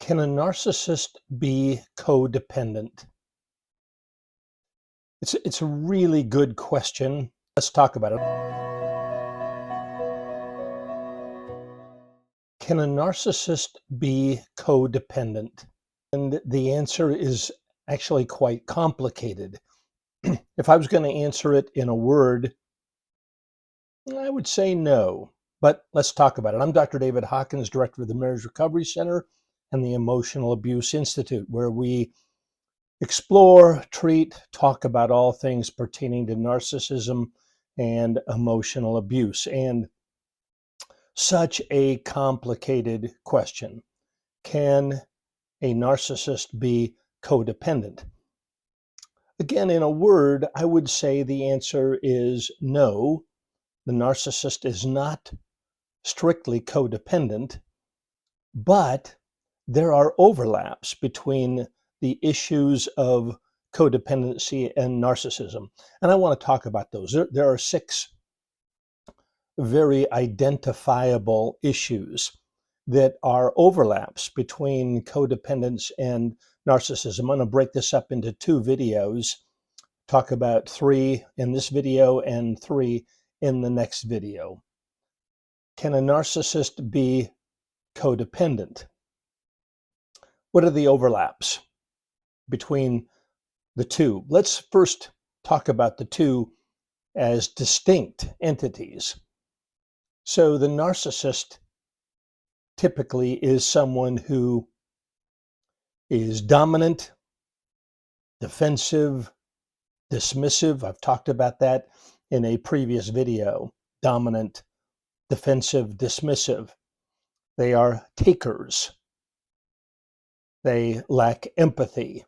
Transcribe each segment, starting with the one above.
Can a narcissist be codependent? It's a really good question. Let's talk about it. Can a narcissist be codependent? And the answer is actually quite complicated. If I was going to answer it in a word, I would say no. But let's talk about it. I'm Dr. David Hawkins, director of the Marriage Recovery Center and the Emotional Abuse Institute, where we explore, treat, talk about all things pertaining to narcissism and emotional abuse. And such a complicated question. Can a narcissist be codependent? Again, in a word, I would say the answer is no. The narcissist is not strictly codependent, but there are overlaps between the issues of codependency and narcissism. And I want to talk about those. There are 6 very identifiable issues that are overlaps between codependence and narcissism. I'm going to break this up into 2 videos, talk about 3 in this video and 3 in the next video. Can a narcissist be codependent? What are the overlaps between the 2? Let's first talk about the 2 as distinct entities. So the narcissist typically is someone who is dominant, defensive, dismissive. I've talked about that in a previous video. Dominant, defensive, dismissive. They are takers. They lack empathy.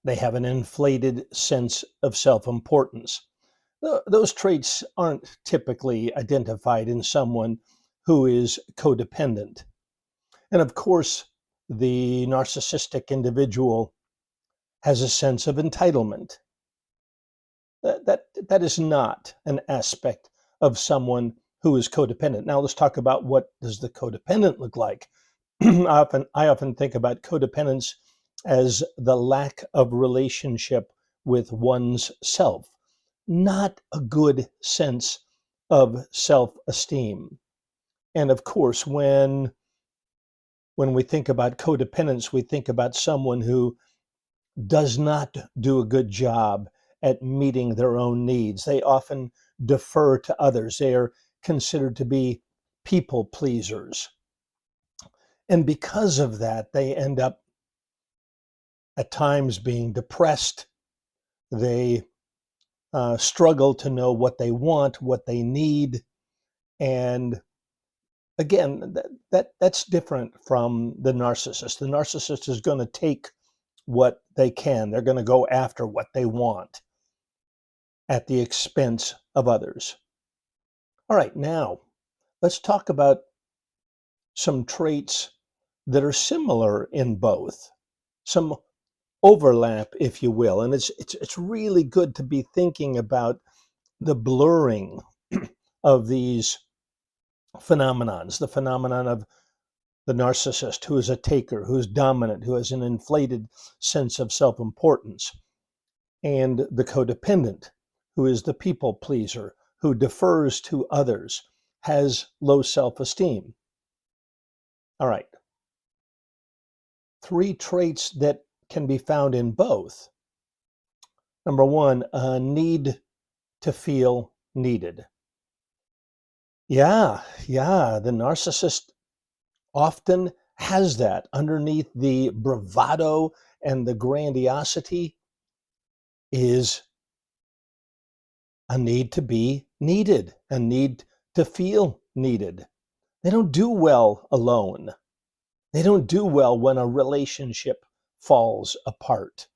They have an inflated sense of self-importance. Those traits aren't typically identified in someone who is codependent. And of course, the narcissistic individual has a sense of entitlement. That is not an aspect of someone who is codependent. Now let's talk about what does the codependent look like. I often think about codependence as the lack of relationship with one's self, not a good sense of self-esteem. And of course, when we think about codependence, we think about someone who does not do a good job at meeting their own needs. They often defer to others. They are considered to be people pleasers. And because of that, they end up at times being depressed. They struggle to know what they want, what they need. And again, that's different from the narcissist. The narcissist is going to take what they can. They're going to go after what they want at the expense of others. All right, now let's talk about some traits that are similar in both, some overlap, if you will. And it's really good to be thinking about the blurring of these phenomenons, the phenomenon of the narcissist, who is a taker, who is dominant, who has an inflated sense of self-importance, and the codependent, who is the people pleaser, who defers to others, has low self-esteem. All right. 3 traits that can be found in both. Number 1, a need to feel needed. Yeah, the narcissist often has that. Underneath the bravado and the grandiosity is a need to be needed, a need to feel needed. They don't do well alone. They don't do well when a relationship falls apart.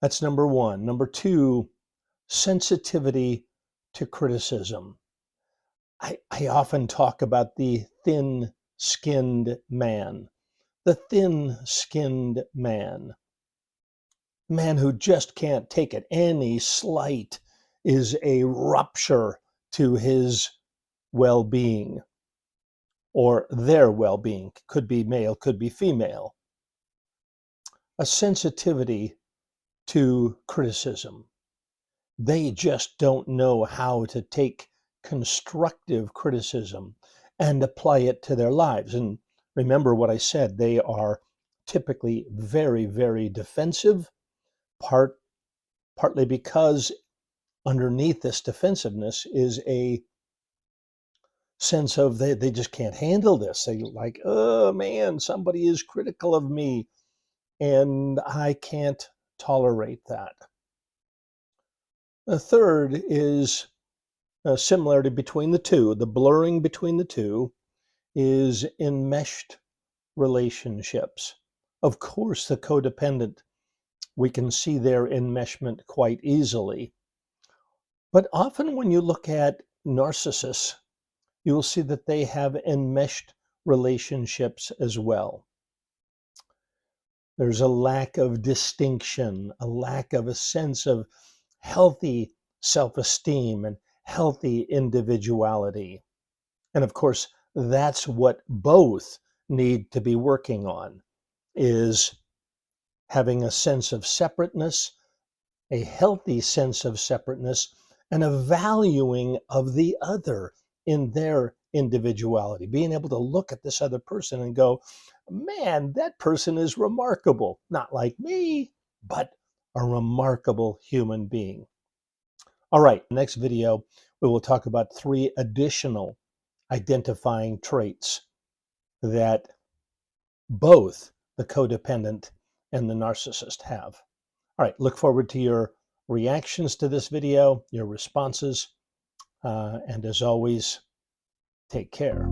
That's number 1. Number 2, sensitivity to criticism. I often talk about the thin-skinned man. The thin-skinned man. Man who just can't take it. Any slight is a rupture to his well-being. or their well-being. Could be male, could be female. A sensitivity to criticism. They just don't know how to take constructive criticism and apply it to their lives. And remember what I said, they are typically very, very defensive, partly because underneath this defensiveness is a sense of they just can't handle this. They like, oh man, somebody is critical of me and I can't tolerate that. The third is a similarity between the two. The blurring between the two is enmeshed relationships. Of course, the codependent, we can see their enmeshment quite easily. But often when you look at narcissists, you will see that they have enmeshed relationships as well. There's a lack of distinction, a lack of a sense of healthy self-esteem and healthy individuality. And of course, that's what both need to be working on, is having a sense of separateness, a healthy sense of separateness, and a valuing of the other in their individuality, being able to look at this other person and go, man, that person is remarkable. Not like me, but a remarkable human being. All right, next video, we will talk about 3 additional identifying traits that both the codependent and the narcissist have. All right, look forward to your reactions to this video, your responses, and as always, take care.